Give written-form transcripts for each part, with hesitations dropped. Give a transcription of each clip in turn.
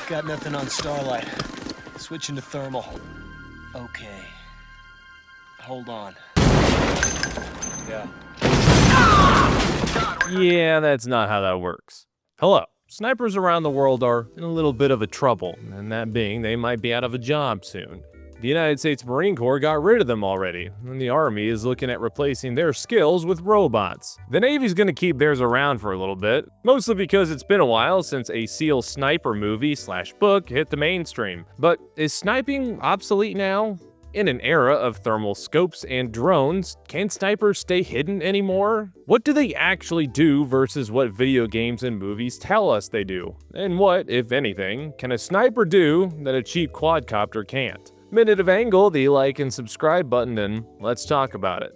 Got nothing on Starlight. Switching to thermal. Okay. Hold on. Yeah. Yeah, that's not how that works. Hello. Snipers around the world are in a little bit of a trouble, and that being they might be out of a job soon. The United States Marine Corps got rid of them already, and the Army is looking at replacing their skills with robots. The Navy's gonna keep theirs around for a little bit, mostly because it's been a while since a SEAL sniper movie/book hit the mainstream. But is sniping obsolete now? In an era of thermal scopes and drones, can snipers stay hidden anymore? What do they actually do versus what video games and movies tell us they do? And what, if anything, can a sniper do that a cheap quadcopter can't? Minute of Angle, the like and subscribe button, and let's talk about it.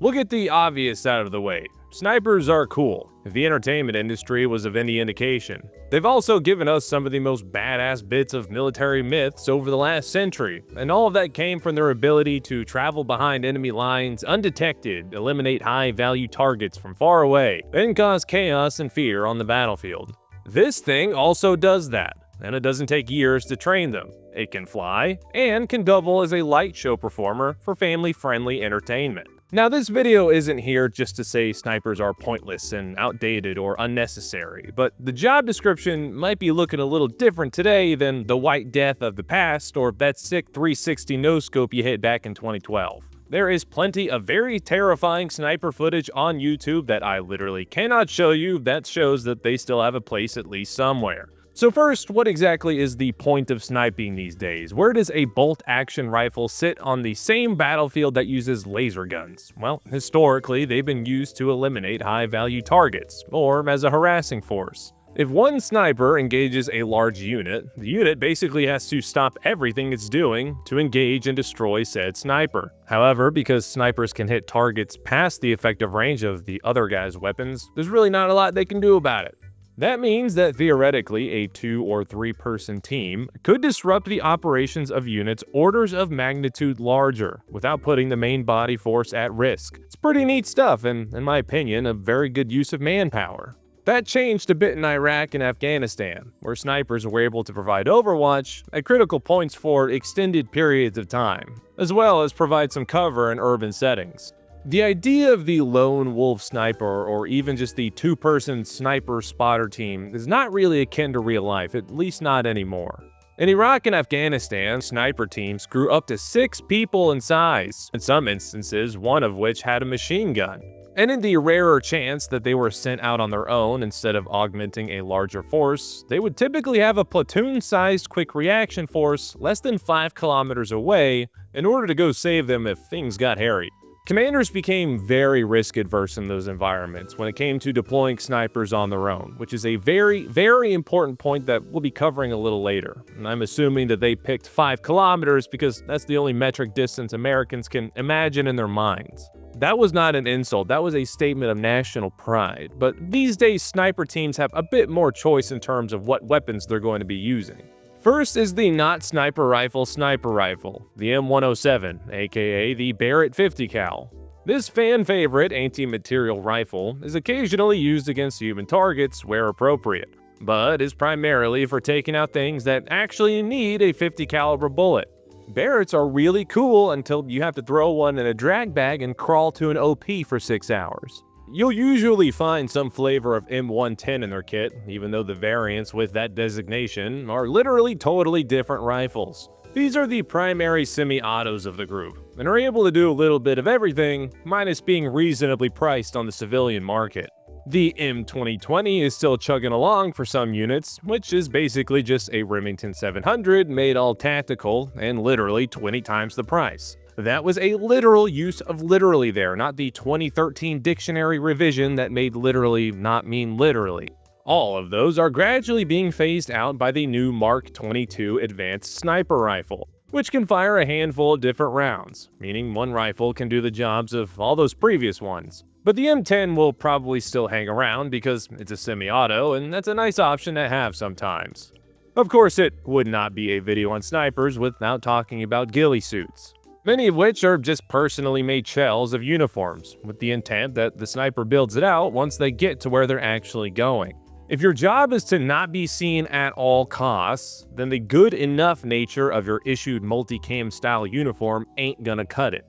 We'll get the obvious out of the way. Snipers are cool, if the entertainment industry was of any indication. They've also given us some of the most badass bits of military myths over the last century, and all of that came from their ability to travel behind enemy lines undetected, eliminate high-value targets from far away, and cause chaos and fear on the battlefield. This thing also does that, and it doesn't take years to train them. It can fly, and can double as a light show performer for family-friendly entertainment. Now, this video isn't here just to say snipers are pointless and outdated or unnecessary, but the job description might be looking a little different today than the White Death of the past or that sick 360 no-scope you hit back in 2012. There is plenty of very terrifying sniper footage on YouTube that I literally cannot show you that shows that they still have a place at least somewhere. So first, what exactly is the point of sniping these days? Where does a bolt-action rifle sit on the same battlefield that uses laser guns? Well, historically, they've been used to eliminate high-value targets, or as a harassing force. If one sniper engages a large unit, the unit basically has to stop everything it's doing to engage and destroy said sniper. However, because snipers can hit targets past the effective range of the other guy's weapons, there's really not a lot they can do about it. That means that theoretically, a 2 or 3 person team could disrupt the operations of units orders of magnitude larger without putting the main body force at risk. It's pretty neat stuff and, in my opinion, a very good use of manpower. That changed a bit in Iraq and Afghanistan, where snipers were able to provide overwatch at critical points for extended periods of time, as well as provide some cover in urban settings. The idea of the lone wolf sniper or even just the 2-person sniper spotter team is not really akin to real life, at least not anymore. In Iraq and Afghanistan, sniper teams grew up to 6 people in size, in some instances one of which had a machine gun. And in the rarer chance that they were sent out on their own instead of augmenting a larger force, they would typically have a platoon-sized quick reaction force less than 5 kilometers away in order to go save them if things got hairy. Commanders became very risk-adverse in those environments when it came to deploying snipers on their own, which is a very, very important point that we'll be covering a little later. And I'm assuming that they picked 5 kilometers because that's the only metric distance Americans can imagine in their minds. That was not an insult, that was a statement of national pride. But these days, sniper teams have a bit more choice in terms of what weapons they're going to be using. First is the not sniper rifle, the M107, aka the Barrett 50 cal. This fan favorite anti-material rifle is occasionally used against human targets where appropriate, but is primarily for taking out things that actually need a 50 caliber bullet. Barretts are really cool until you have to throw one in a drag bag and crawl to an OP for 6 hours. You'll usually find some flavor of M110 in their kit, even though the variants with that designation are literally totally different rifles. These are the primary semi-autos of the group, and are able to do a little bit of everything, minus being reasonably priced on the civilian market. The M2020 is still chugging along for some units, which is basically just a Remington 700 made all tactical and literally 20 times the price. That was a literal use of literally there, not the 2013 dictionary revision that made literally not mean literally. All of those are gradually being phased out by the new Mark 22 Advanced Sniper Rifle, which can fire a handful of different rounds, meaning one rifle can do the jobs of all those previous ones. But the M10 will probably still hang around because it's a semi-auto and that's a nice option to have sometimes. Of course, it would not be a video on snipers without talking about ghillie suits, many of which are just personally made shells of uniforms, with the intent that the sniper builds it out once they get to where they're actually going. If your job is to not be seen at all costs, then the good enough nature of your issued multicam style uniform ain't gonna cut it.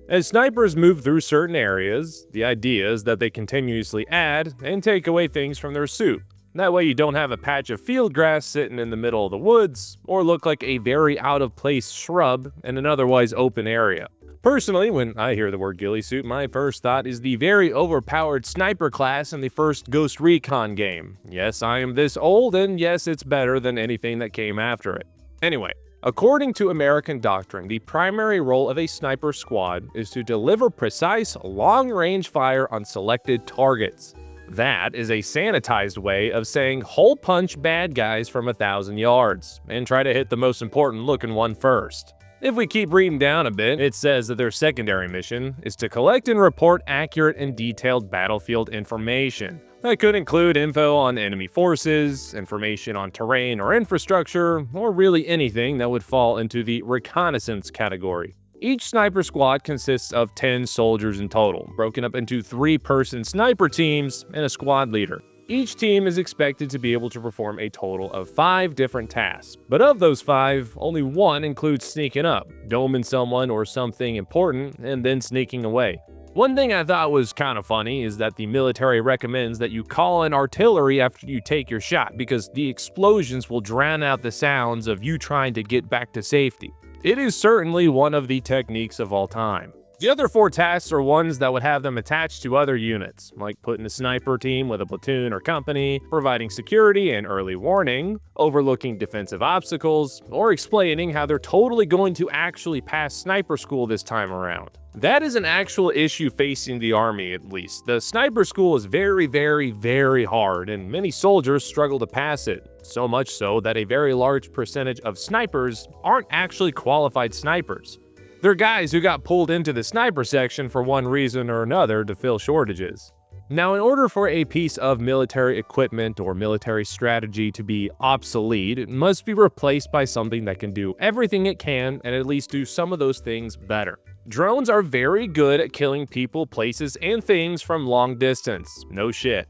As snipers move through certain areas, the idea is that they continuously add and take away things from their suit. That way you don't have a patch of field grass sitting in the middle of the woods, or look like a very out-of-place shrub in an otherwise open area. Personally, when I hear the word ghillie suit, my first thought is the very overpowered sniper class in the first Ghost Recon game. Yes, I am this old, and yes, it's better than anything that came after it. Anyway, according to American doctrine, the primary role of a sniper squad is to deliver precise, long-range fire on selected targets. That is a sanitized way of saying hole punch bad guys from 1,000 yards, and try to hit the most important looking one first. If we keep reading down a bit, it says that their secondary mission is to collect and report accurate and detailed battlefield information. That could include info on enemy forces, information on terrain or infrastructure, or really anything that would fall into the reconnaissance category. Each sniper squad consists of 10 soldiers in total, broken up into 3-person sniper teams and a squad leader. Each team is expected to be able to perform a total of 5 different tasks, but of those 5, only 1 includes sneaking up, doming someone or something important, and then sneaking away. One thing I thought was kind of funny is that the military recommends that you call in artillery after you take your shot because the explosions will drown out the sounds of you trying to get back to safety. It is certainly one of the techniques of all time. The other 4 tasks are ones that would have them attached to other units, like putting a sniper team with a platoon or company, providing security and early warning, overlooking defensive obstacles, or explaining how they're totally going to actually pass sniper school this time around. That is an actual issue facing the army, at least. The sniper school is very, very, very hard, and many soldiers struggle to pass it. So much so that a very large percentage of snipers aren't actually qualified snipers. They're guys who got pulled into the sniper section for one reason or another to fill shortages. Now, in order for a piece of military equipment or military strategy to be obsolete, it must be replaced by something that can do everything it can and at least do some of those things better. Drones are very good at killing people, places, and things from long distance. No shit.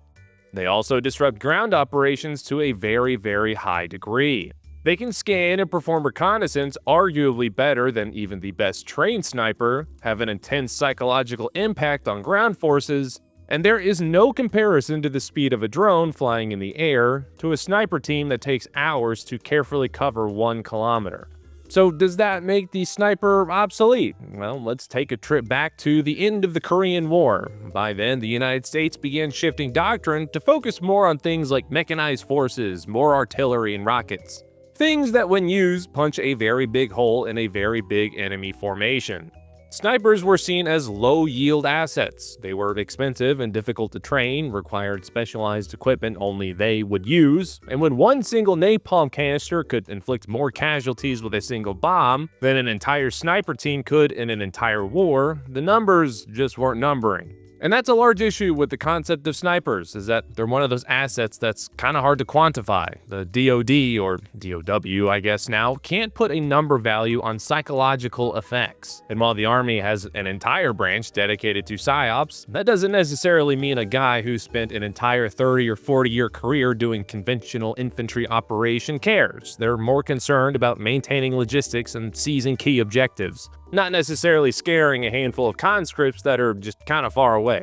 They also disrupt ground operations to a very, very high degree. They can scan and perform reconnaissance arguably better than even the best trained sniper, have an intense psychological impact on ground forces, and there is no comparison to the speed of a drone flying in the air to a sniper team that takes hours to carefully cover 1 kilometer. So does that make the sniper obsolete? Well, let's take a trip back to the end of the Korean War. By then, the United States began shifting doctrine to focus more on things like mechanized forces, more artillery, and rockets. Things that, when used, punch a very big hole in a very big enemy formation. Snipers were seen as low-yield assets. They were expensive and difficult to train, required specialized equipment only they would use, and when one single napalm canister could inflict more casualties with a single bomb than an entire sniper team could in an entire war, the numbers just weren't numbering. And that's a large issue with the concept of snipers, is that they're one of those assets that's kind of hard to quantify. The DoD, or DOW I guess now, can't put a number value on psychological effects. And while the Army has an entire branch dedicated to psyops, that doesn't necessarily mean a guy who spent an entire 30 or 40-year career doing conventional infantry operation cares. They're more concerned about maintaining logistics and seizing key objectives, not necessarily scaring a handful of conscripts that are just kind of far away.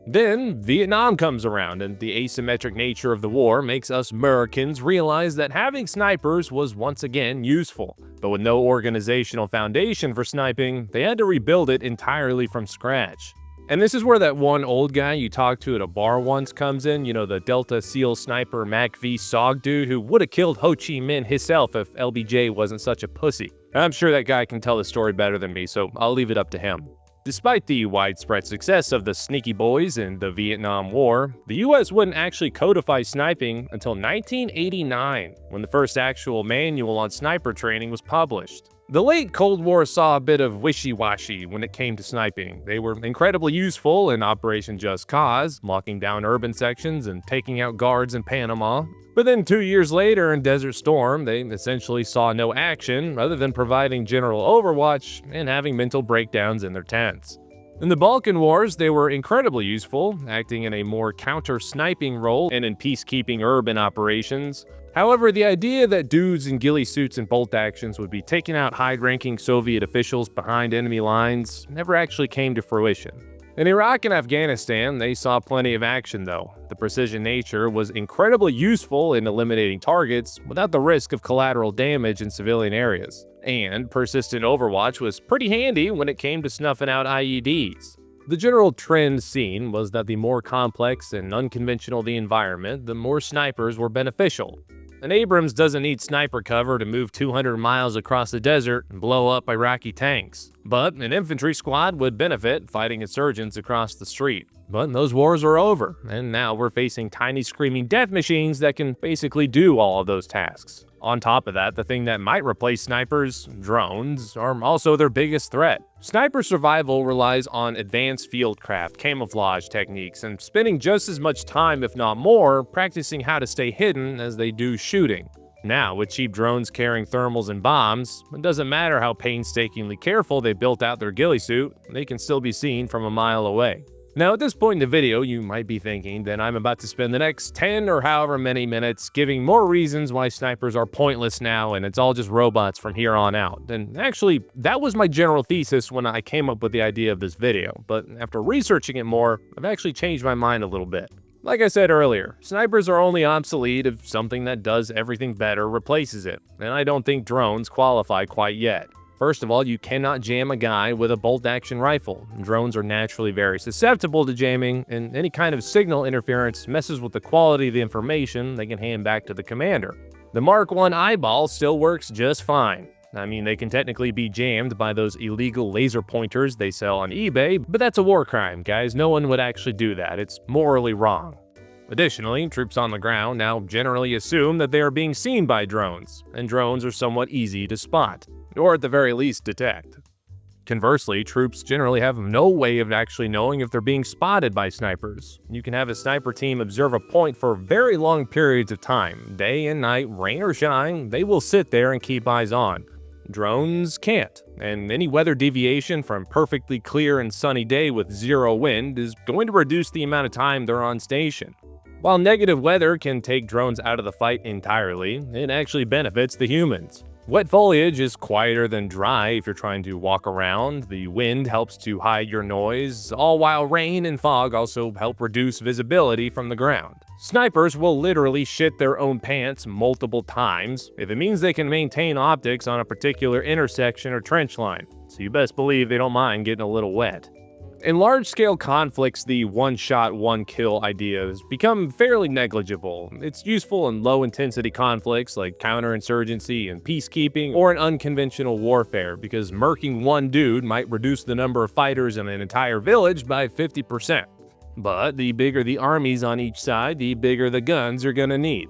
Then, Vietnam comes around, and the asymmetric nature of the war makes us Americans realize that having snipers was once again useful. But with no organizational foundation for sniping, they had to rebuild it entirely from scratch. And this is where that one old guy you talked to at a bar once comes in, you know, the Delta SEAL sniper Mac V Sog dude who would have killed Ho Chi Minh himself if LBJ wasn't such a pussy. I'm sure that guy can tell the story better than me, so I'll leave it up to him. Despite the widespread success of the sneaky boys in the Vietnam War, the US wouldn't actually codify sniping until 1989, when the first actual manual on sniper training was published. The late Cold War saw a bit of wishy-washy when it came to sniping. They were incredibly useful in Operation Just Cause, locking down urban sections and taking out guards in Panama. But then 2 years later in Desert Storm, they essentially saw no action other than providing general overwatch and having mental breakdowns in their tents. In the Balkan Wars, they were incredibly useful, acting in a more counter-sniping role and in peacekeeping urban operations. However, the idea that dudes in ghillie suits and bolt actions would be taking out high-ranking Soviet officials behind enemy lines never actually came to fruition. In Iraq and Afghanistan, they saw plenty of action though. The precision nature was incredibly useful in eliminating targets without the risk of collateral damage in civilian areas. And persistent overwatch was pretty handy when it came to snuffing out IEDs. The general trend seen was that the more complex and unconventional the environment, the more snipers were beneficial. An Abrams doesn't need sniper cover to move 200 miles across the desert and blow up Iraqi tanks. But an infantry squad would benefit fighting insurgents across the street. But those wars are over, and now we're facing tiny screaming death machines that can basically do all of those tasks. On top of that, the thing that might replace snipers, drones, are also their biggest threat. Sniper survival relies on advanced fieldcraft, camouflage techniques, and spending just as much time, if not more, practicing how to stay hidden as they do shooting. Now, with cheap drones carrying thermals and bombs, it doesn't matter how painstakingly careful they built out their ghillie suit, they can still be seen from a mile away. Now, at this point in the video, you might be thinking that I'm about to spend the next 10 or however many minutes giving more reasons why snipers are pointless now and it's all just robots from here on out. And actually, that was my general thesis when I came up with the idea of this video, but after researching it more, I've actually changed my mind a little bit. Like I said earlier, snipers are only obsolete if something that does everything better replaces it, and I don't think drones qualify quite yet. First of all, you cannot jam a guy with a bolt-action rifle. Drones are naturally very susceptible to jamming, and any kind of signal interference messes with the quality of the information they can hand back to the commander. The Mark I eyeball still works just fine. I mean, they can technically be jammed by those illegal laser pointers they sell on eBay, but that's a war crime, guys. No one would actually do that. It's morally wrong. Additionally, troops on the ground now generally assume that they are being seen by drones, and drones are somewhat easy to spot, or at the very least detect. Conversely, troops generally have no way of actually knowing if they're being spotted by snipers. You can have a sniper team observe a point for very long periods of time. Day and night, rain or shine, they will sit there and keep eyes on. Drones can't, and any weather deviation from perfectly clear and sunny day with zero wind is going to reduce the amount of time they're on station. While negative weather can take drones out of the fight entirely, it actually benefits the humans. Wet foliage is quieter than dry if you're trying to walk around, the wind helps to hide your noise, all while rain and fog also help reduce visibility from the ground. Snipers will literally shit their own pants multiple times if it means they can maintain optics on a particular intersection or trench line, so you best believe they don't mind getting a little wet. In large-scale conflicts, the one-shot, one-kill idea has become fairly negligible. It's useful in low-intensity conflicts like counterinsurgency and peacekeeping, or in unconventional warfare, because murking one dude might reduce the number of fighters in an entire village by 50%. But the bigger the armies on each side, the bigger the guns you're gonna need.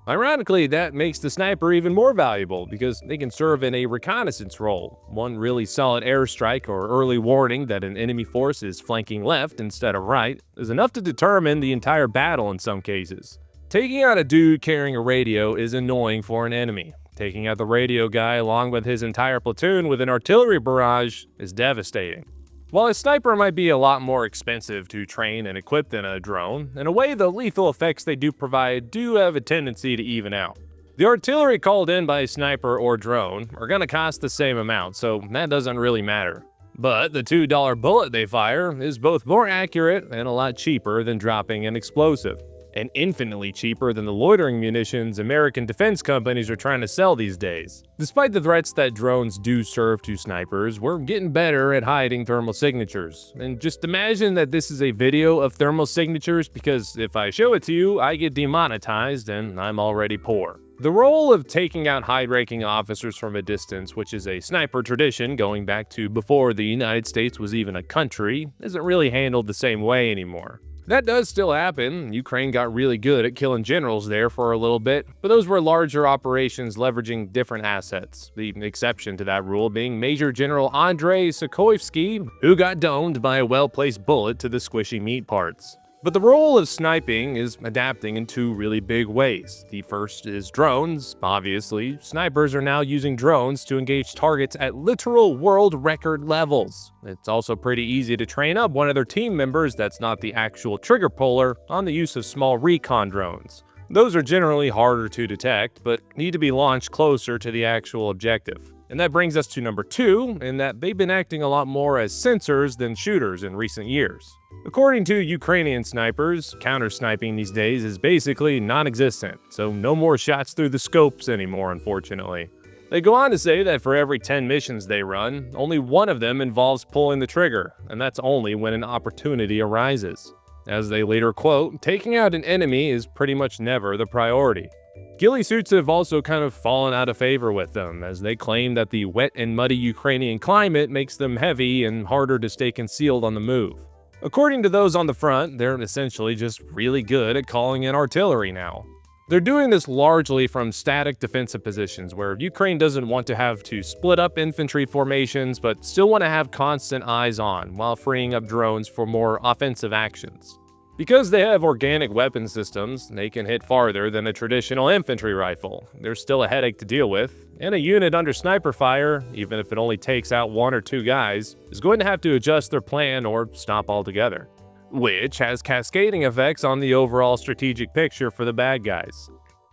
Ironically, that makes the sniper even more valuable because they can serve in a reconnaissance role. One really solid airstrike or early warning that an enemy force is flanking left instead of right is enough to determine the entire battle in some cases. Taking out a dude carrying a radio is annoying for an enemy. Taking out the radio guy along with his entire platoon with an artillery barrage is devastating. While a sniper might be a lot more expensive to train and equip than a drone, in a way the lethal effects they do provide do have a tendency to even out. The artillery called in by a sniper or drone are gonna cost the same amount, so that doesn't really matter. But the $2 bullet they fire is both more accurate and a lot cheaper than dropping an explosive, and infinitely cheaper than the loitering munitions American defense companies are trying to sell these days. Despite the threats that drones do serve to snipers, we're getting better at hiding thermal signatures. And just imagine that this is a video of thermal signatures, because if I show it to you, I get demonetized and I'm already poor. The role of taking out high-ranking officers from a distance, which is a sniper tradition going back to before the United States was even a country, isn't really handled the same way anymore. That does still happen. Ukraine got really good at killing generals there for a little bit, but those were larger operations leveraging different assets. The exception to that rule being Major General Andrei Sokoivsky, who got domed by a well-placed bullet to the squishy meat parts. But the role of sniping is adapting in two really big ways. The first is drones. Obviously, snipers are now using drones to engage targets at literal world record levels. It's also pretty easy to train up one of their team members that's not the actual trigger puller on the use of small recon drones. Those are generally harder to detect, but need to be launched closer to the actual objective. And that brings us to number 2, in that they've been acting a lot more as sensors than shooters in recent years. According to Ukrainian snipers, counter-sniping these days is basically non-existent, so no more shots through the scopes anymore, unfortunately. They go on to say that for every 10 missions they run, only one of them involves pulling the trigger, and that's only when an opportunity arises. As they later quote, taking out an enemy is pretty much never the priority. Ghillie suits have also kind of fallen out of favor with them, as they claim that the wet and muddy Ukrainian climate makes them heavy and harder to stay concealed on the move. According to those on the front, they're essentially just really good at calling in artillery now. They're doing this largely from static defensive positions, where Ukraine doesn't want to have to split up infantry formations, but still want to have constant eyes on, while freeing up drones for more offensive actions. Because they have organic weapon systems, they can hit farther than a traditional infantry rifle. They're still a headache to deal with, and a unit under sniper fire, even if it only takes out 1 or 2 guys, is going to have to adjust their plan or stop altogether, which has cascading effects on the overall strategic picture for the bad guys.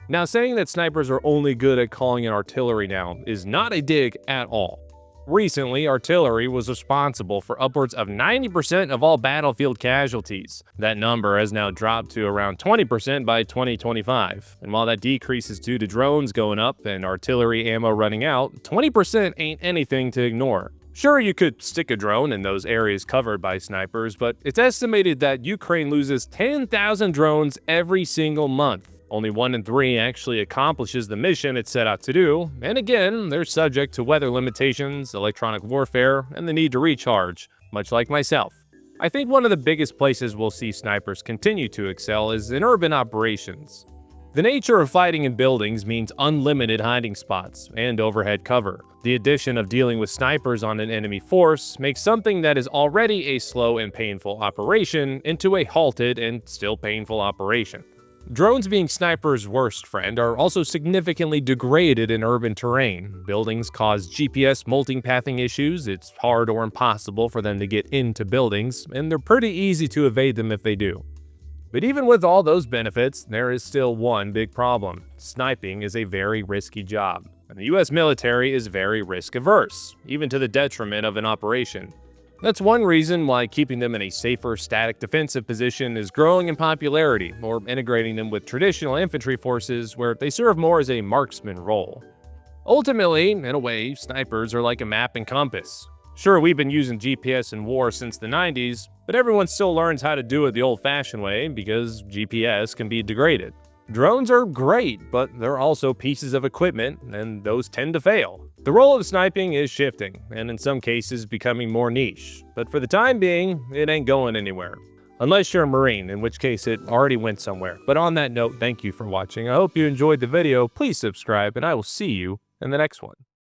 Now, saying that snipers are only good at calling in artillery now is not a dig at all. Recently, artillery was responsible for upwards of 90% of all battlefield casualties. That number has now dropped to around 20% by 2025. And while that decrease is due to drones going up and artillery ammo running out, 20% ain't anything to ignore. Sure, you could stick a drone in those areas covered by snipers, but it's estimated that Ukraine loses 10,000 drones every single month. Only 1 in 3 actually accomplishes the mission it set out to do, and again, they're subject to weather limitations, electronic warfare, and the need to recharge, much like myself. I think one of the biggest places we'll see snipers continue to excel is in urban operations. The nature of fighting in buildings means unlimited hiding spots and overhead cover. The addition of dealing with snipers on an enemy force makes something that is already a slow and painful operation into a halted and still painful operation. Drones, being snipers' worst friend, are also significantly degraded in urban terrain. Buildings cause GPS multipathing issues, it's hard or impossible for them to get into buildings, and they're pretty easy to evade them if they do. But even with all those benefits, there is still one big problem. Sniping is a very risky job, and the US military is very risk-averse, even to the detriment of an operation. That's one reason why keeping them in a safer, static defensive position is growing in popularity, or integrating them with traditional infantry forces where they serve more as a marksman role. Ultimately, in a way, snipers are like a map and compass. Sure, we've been using GPS in war since the 90s, but everyone still learns how to do it the old-fashioned way because GPS can be degraded. Drones are great, but they're also pieces of equipment, and those tend to fail. The role of sniping is shifting, and in some cases becoming more niche, but for the time being, it ain't going anywhere. Unless you're a Marine, in which case it already went somewhere. But on that note, thank you for watching. I hope you enjoyed the video. Please subscribe, and I will see you in the next one.